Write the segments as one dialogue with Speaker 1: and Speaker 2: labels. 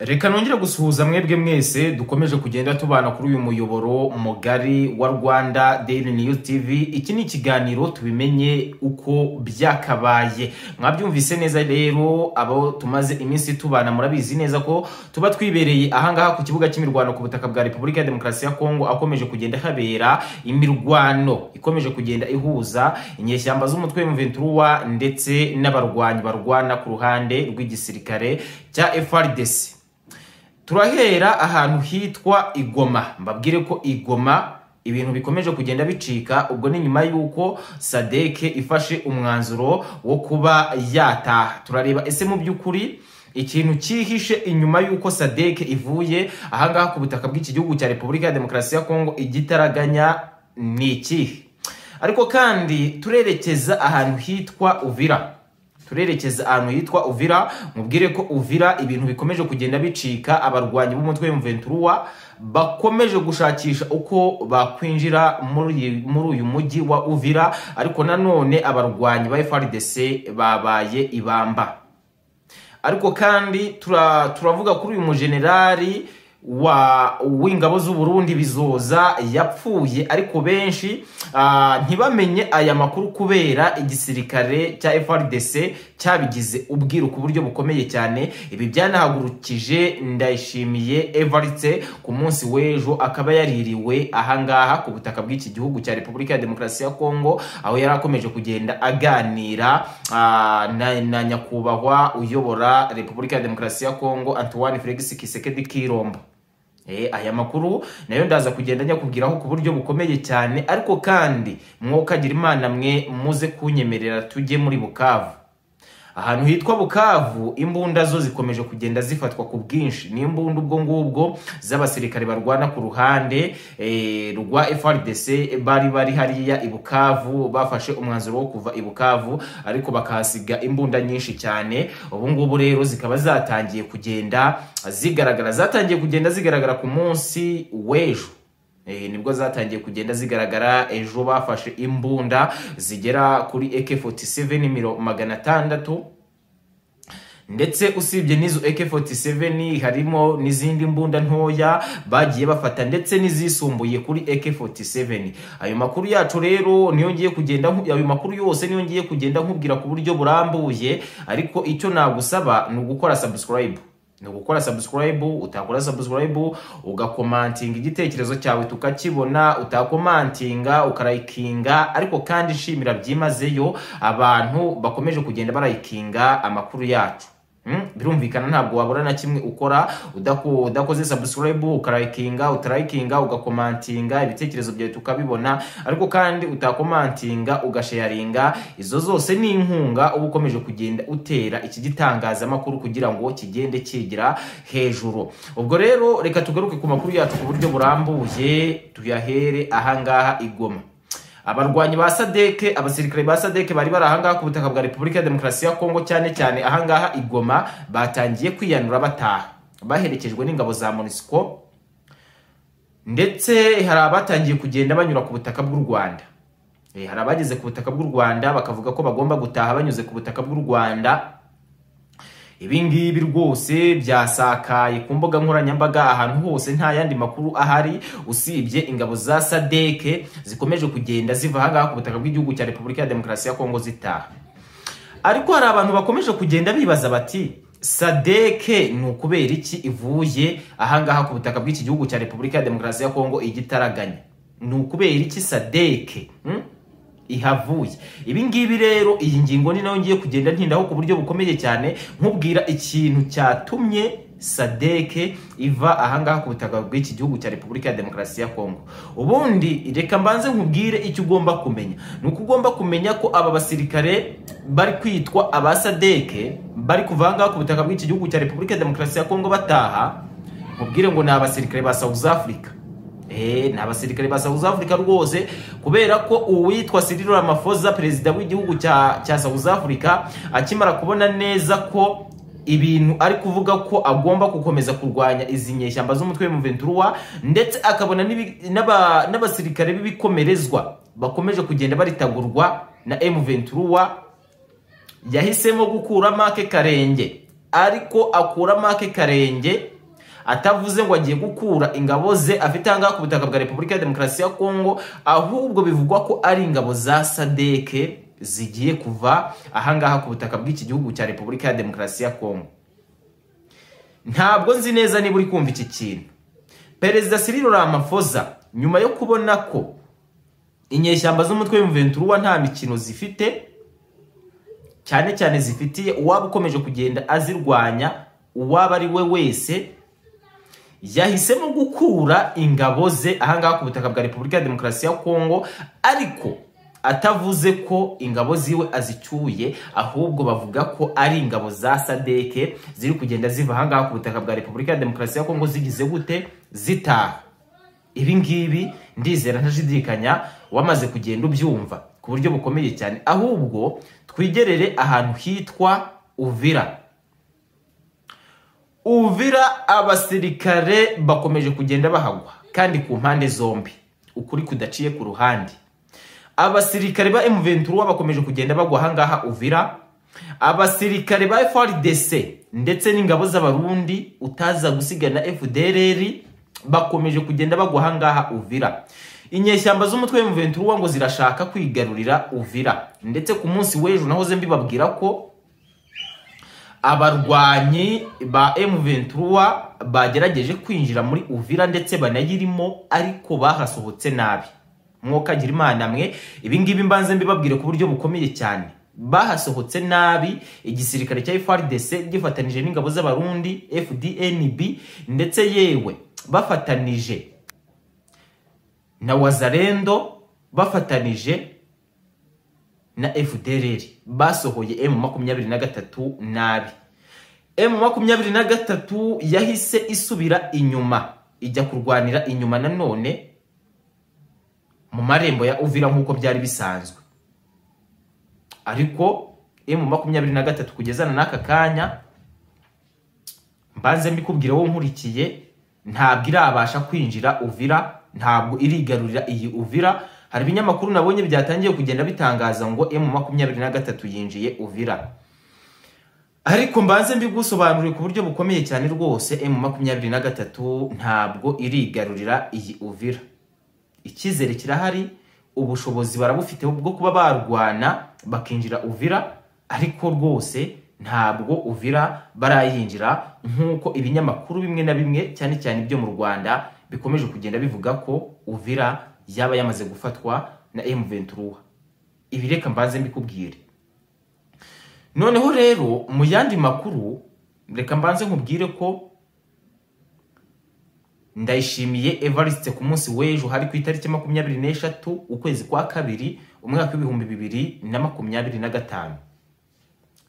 Speaker 1: Reka nongere gusuhuza mwebwe mwese dukomeje kugenda tubana kuri uyu muyoboro mugari wa Rwanda Daily News TV. Iki ni ikiganiro tubimenye uko byakabaye. Mwabyumvise neza rero, abo tumaze iminsi tubana murabizi neza ko tuba twibereye ahangaha ku kibuga cy'imirwano ku butaka bwa Repubulika ya Demokarasi ya Kongo, akomeje kugenda habera imirwano ikomeje kugenda ihuza inyeshyamba z'umutwe M23 ndetse n'abarwanyi barwana ku ruhande rw'igisirikare cya FARDC. Turahera ahantu hitwa Igoma. Mbabwire ko Igoma ibintu bikomeje kugenda bicika, ubwo ni nyuma yuko SADC ifashe umwanzuro wo kuba yataha. Turareba ese mu by'ukuri ikintu cyihishe inyuma yuko SADC ivuye ahangaha ku butaka bw'iki gihugu cya Repubulika ya Demokarasi ya Kongo igitaraganya ni iki. Ariko kandi turerekeza ahantu hitwa Uvira. Mubwire ko Uvira ibintu bikomeje kugenda bicika, abarwanyi b'umutwe M23 bakomeje gushakisha uko bakwinjira muri uyu mujyi wa Uvira, ariko nanone abarwanyi ba FARDC babaye ibamba. Ariko kandi turavuga kuri uyu mujenerali w'ingabo z'u Burundi Bizoza yapfuye, ariko benshi ntibamenye aya makuru kubera igisirikare cya FARDC cyabigize ubwiru ku buryo bukomeye cyane. Ibi byanahagurukije Ndayishimiye Evariste ku munsi w'ejo, akaba yaririwe ahangaha ku butaka bw'iki gihugu cya Repubulika ya Demokarasi ya Kongo, aho yari akomeje kugenda aganira na nyakubahwa uyobora Repubulika ya Demokarasi ya Kongo Antoine Felix Tshisekedi Tshilombo. Aya makuru nayo ndaza kugenda nyakubwiraho ku buryo bukomeye cyane. Ariko kandi mwokagira Imana mwe muze kunyemerera tujye muri Bukavu. Ahantu hitwa Bukavu imbunda zo zikomeje kugenda zifatwa ku bwinshi. Ni imbunda ubwo ngubwo z'abasirikare barwana ku ruhande rwa FARDC bari hariya i Bukavu, bafashe umwanzuro wo kuva i Bukavu ariko bakahasiga imbunda nyinshi cyane. Ubu ngubu rero zikaba zatangiye kugenda zigaragara ku munsi w'ejo. Nibwo zatangiye kugenda zigaragara. Ejo bafashe imbunda zigera kuri AK47 600, ndetse usibye nizo AK47 harimo n'izindi mbunda ntoya bagiye bafata ndetse n'izisumbuye kuri AK47. Ayo makuru yacu rero niyo ngiye kugenda nkubwira ku buryo burambuye. Ariko icyo nagusaba ni ugukora subscribe. Utakora subscribe ugakomantinga igitekerezo cyawe tukakibona, utakomantinga ukarayikinga. Ariko kandi shimira byimazeyo abantu bakomeje kugenda barayikinga amakuru yacu. Birumvikana ntabwo wabura na kimwe ukora udakoze subscribe, ukarayikinga, utarayikinga, ugakomantinga ibitekerezo byawe tukabibona. Ariko kandi utakomantinga ugasharinga. Izo zose ni inkunga uba ukomeje kugenda utera iki gitangaza makuru kugira ngo kigende kigira hejuru. Ubwo rero reka tugaruke ku makuru yacu ku buryo burambuye, tuyahere ahangaha Igoma. Abarwanyi ba SADC, abasirikare ba SADC bari ahangaha ku butaka bwa Repubulika ya Demokarasi ya Kongo, cyane ahangaha Igoma, batangiye kwiyanura bataha baherekejwe n'ingabo za MONUSCO, ndetse hari abatangiye kugenda banyura ku butaka bw'u Rwanda. Hari abageze ku butaka bw'u Rwanda bakavuga ko bagomba gutaha banyuze ku butaka bw'u Rwanda. Ibingibi rwose byasakaye ku mbuga nkoranyambaga ahantu hose, nta yandi makuru ahari usibye ingabo za SADC zikomeje kugenda ziva ahangaha ku butaka bw'igihugu cya Repubulika ya Demokarasi ya Kongo zitaha. Ariko hari abantu bakomeje kugenda bibaza bati SADC ni ukubera iki ivuye ahangaha ku butaka bw'iki gihugu cya Repubulika ya Demokarasi ya Kongo igitaraganya? Ni ukubera iki SADC ihavuye? Ibi ngibi rero iyi ngingo ni nayo ngiye kugenda ntindaho ku buryo bukomeye cyane, nkubwira ikintu cyatumye SADC iva ahangaha ku butaka bw'iki gihugu cya Repubulika ya Demokarasi ya Kongo. Ubundi reka mbanze nkubwire icyo ugomba kumenya. Nuko ugomba kumenya ko aba basirikare bari kwitwa aba SADC bari kuva ahangaha ku butaka bw'iki gihugu cya Repubulika ya Demokarasi ya Kongo bataha, nkubwire ngo ni abasirikare ba South Africa. Ni abasirikare ba South Africa rwose, kubera ko uwitwa Cyril Ramaphosa, perezida w'igihugu cya South Africa, akimara kubona neza ko ibintu ari kuvuga ko agomba gukomeza kurwanya izi nyeshyamba z'umutwe M23, ndetse akabona n'abasirikare b'ibikomerezwa bakomeje kugenda baritagurwa na M23, yahisemo gukuramo ake karenge ariko akura make karenge atavuze ngo agiye gukura ingabo ze afite hanga ku butaka bwa Repubulika ya Demokarasi ya Kongo, ahubwo bivugwa ko ari ingabo za SADC zigiye kuva ahangaha ku butaka bw'iki gihugu cya Repubulika ya Demokarasi ya Kongo. Ntabwo nzi neza niba uri kumva iki kintu. Perezida Cyril Ramaphosa nyuma yo kubona ko inyeshyamba z'umutwe w'M23 nta mikino zifite, cyane cyane zifitiye uwaba ukomeje kugenda azirwanya uwaba ari we wese, yahisemo gukura ingabo ze ahangaha ku butaka bwa Repubulika ya Demokarasi ya Kongo, ariko atavuze ko ingabo ziwe azicyuye, ahubwo bavuga ko ari ingabo za SADC ziri kugenda ziva ahangaha ku butaka bwa Repubulika ya Demokarasi ya Kongo zigize gute zitaha. Ibi ngibi ndizera ntashidikanya wamaze kugenda ubyumva ku buryo bukomeye cyane. Ahubwo twigerere ahantu hitwa Uvira. Uvira abasirikare bakomeje kugenda bahagwa kandi ku mpande zombi, ukuri kudaciye ku ruhande. Abasirikare ba M23 bakomeje kugenda bagwa ahangaha Uvira. Abasirikare ba FARDC ndetse n'ingabo z'abarundi utaza gusigana FDLR bakomeje kugenda bagwa ahangaha Uvira. Inyeshyamba z'umutwe M23 ngo zirashaka kwigarurira Uvira, ndetse ku munsi w'ejo nahoze mbibabwira ko abarwanyi ba M23 bagerageje kwinjira muri Uvira ndetse banayirimo, ariko bahasohotse nabi. Mwokagira Imana mwe, ibi ngibi mbanze mbibabwire ku buryo bukomeye cyane. Bahasohotse nabi, igisirikare cya FARDC gifatanije n'ingabo z'abarundi FDNB, ndetse yewe bafatanije na Wazalendo, bafatanije na FDLR, basohoye M23 nabi. M23 yahise isubira inyuma, ijya kurwanira inyuma nanone mu marembo ya Uvira nk'uko byari bisanzwe. Ariko M23 kugezana n'aka kanya, mbanze mbikubwira wo nkurikiye, ntabwo irabasha kwinjira Uvira, ntabwo irigarurira iyi Uvira. Hari ibinyamakuru nabonye byatangiye kugenda bitangaza ngo M23 yinjiye Uvira, ariko mbanze mbigusobanurire ku buryo bukomeye cyane rwose. M23 ntabwo irigarurira iyi Uvira. Ikizere kirahari, ubushobozi barabufite bwo kuba barwana bakinjira Uvira, ariko rwose ntabwo Uvira barayinjira, nk'uko ibinyamakuru bimwe na bimwe cyane cyane ibyo mu Rwanda bikomeje kugenda bivuga ko Uvira yaba yamaze gufatwa na M23. Ibi reka mbanze mbikubwire. Noneho rero mu yandi makuru, reka mbanze nkubwire ko Ndayishimiye Evariste ku munsi w'ejo hari ku itariki 23 ukwezi kwa kabiri umwaka w'ibihumbi 2025.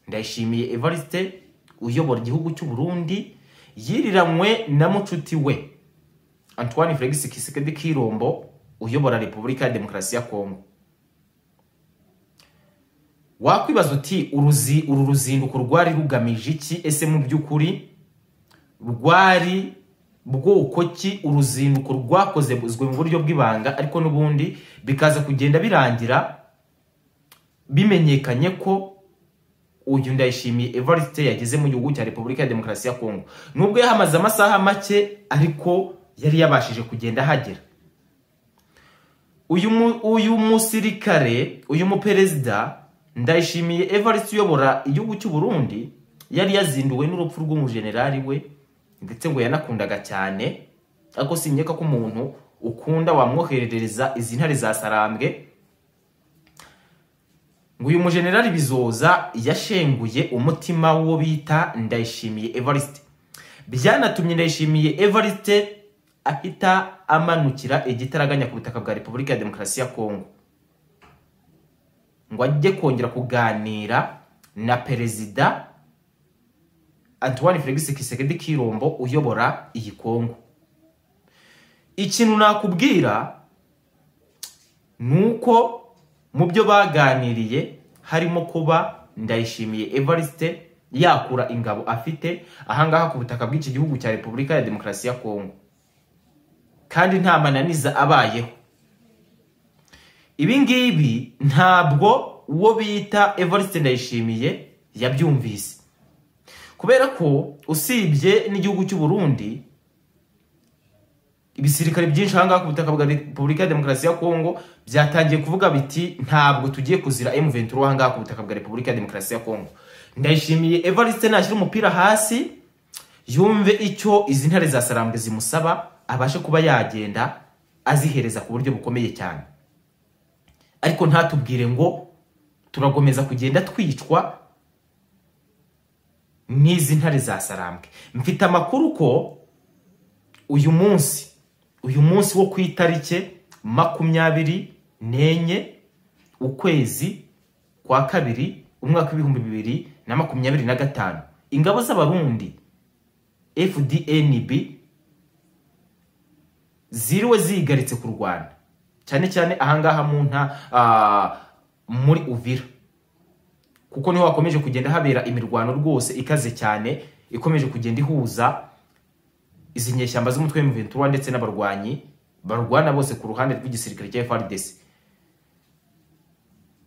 Speaker 1: Ndayishimiye Evariste uyobora igihugu cy'u Burundi yiriranywe na mucuti we Antoine Felix Tshisekedi Tshilombo uyobora Repubulika ya Demokarasi ya Kongo. Wakwibaza uti uru ruzinduko rwari rugamije iki? Ese mu by'ukuri rwari bwoko ki? Uruzinduko rwakoze buzwe mu buryo bw'ibanga, ariko n'ubundi bikaza kugenda birangira bimenyekanye ko uyu Ndayishimiye Evariste yageze mu gihugu cya Repubulika ya Demokarasi ya Kongo. Nubwo yahamaze amasaha make, ariko yari yabashije kugenda hagera. Uyu musirikare, uyu muperezida Ndayishimiye Evariste uyobora igihugu cy'u Burundi yari yazinduwe n'urupfu rw'umujenerali we, ndetse ngo yanakundaga cyane, ariko sinyeka ko umuntu ukunda wamwoherereza izi ntare za Sarambwe. Ngo uyu mujenerali Bizoza yashenguye umutima wo bita Ndayishimiye Evariste. Byanatumye Ndayishimiye Evariste ahita amanukira igitaraganya ku butaka bwa Repubulika ya Demokarasi ya Kongo, ngo ajye kongera kuganira na perezida Antoine Felix Tshisekedi Tshilombo uyobora iyi Kongo. Ikintu nakubwira nuko mu byo baganiriye harimo kuba Ndayishimiye Evariste yakura ingabo afite ahangaha ku butaka bw'iki gihugu cya Repubulika ya Demokarasi ya Kongo, kandi nta mananiza abayeho. Ibi ngibi ntabwo uwo bita Evariste Ndayishimiye yabyumvise. kubera ko usibye n'igihugu cy'u Burundi ibisirikare byinshi hanga ku butaka bwa Repubulika ya Demokarasi ya Kongo byatangiye kuvuga biti ntabwo tugiye kuzira M23 hanga ku butaka bwa Repubulika ya Demokarasi ya Kongo. Ndayishimiye Evariste nashyira umupira hasi yumve icyo izi ntare za Sarambwe zimusaba abashe kuba yagenda azihereza ku buryo bukomeye cyane, ariko ntatubwire ngo turagomeza kugenda twicwa n'izi ntare za Sarambwe. Mfite amakuru ko uyu munsi wo ku itarike 24 ukwezi kwa kabiri umwaka w'2025 ingabo z'abarundi FDNB ziriwe zigaritse ku Rwanda, cyane cyane ahangaha muri Uvira, kuko niho hakomeje kugenda habera imirwano rwose ikaze cyane ikomeje kugenda ihuza izi nyeshyamba z'umutwe M23 ndetse n'abarwanyi barwana bose ku ruhande rw'igisirikare cya FARDC.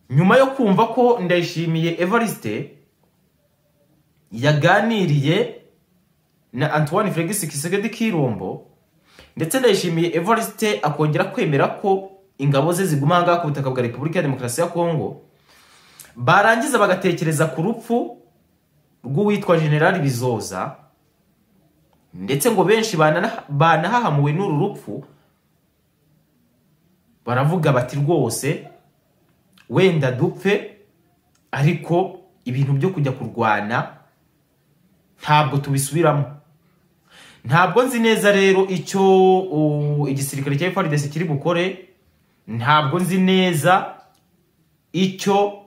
Speaker 1: Nyuma yo kumva ko Ndayishimiye Evariste yaganiriye na Antoine Felix Tshisekedi Tshilombo ndetse Ndayishimiye Evariste akongera kwemera ko ingabo ze ziguma hanga ku butaka bwa Repubulika ya Demokarasi ya Kongo, barangiza bagatekereza ku rupfu rw'uwitwa General Bizoza, ndetse ngo benshi banahahamuwe n'uru rupfu, baravuga bati rwose wenda dupfe ariko ibintu byo kujya kurwana ntabwo tubisubiramo. Ntabwo nzi neza rero icyo igisirikare cya FARDC kiri bukore, ntabwo nzi neza icyo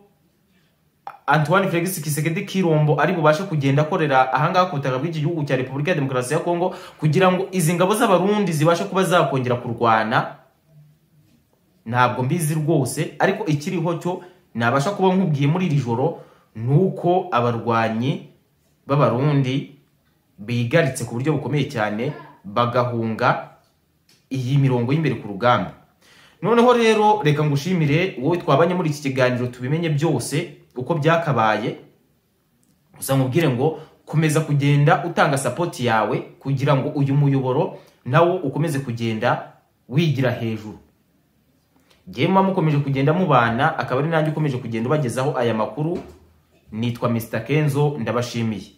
Speaker 1: Antoine Felix Tshisekedi Tshilombo ari bubashe kugenda akorera ahangaha ku butaka bw'iki gihugu cya Repubulika ya Demokarasi ya Kongo kugira ngo izi ngabo z'abarundi zibashe kuba zakongera kurwana. Ntabwo mbizi rwose, ariko ikiriho cyo nabasha kuba nkubwiye muri iri joro nuko abarwanyi b'abarundi bigaritse ku buryo bukomeye cyane bagahunga iyi mirongo y'imbere ku rugamba. Noneho rero reka ngushimire wowe twabanye muri iki kiganiro tubimenye byose uko byakabaye. Gusa nkubwire ngo komeza kugenda utanga support yawe kugira ngo uyu muyoboro nawo ukomeze kugenda wigira hejuru. Gema mukomeje kugenda mubana, akaba ari nanjye ukomeje kugenda ubagezaho aya makuru. Nitwa Mr Kenzo, ndabashimiye.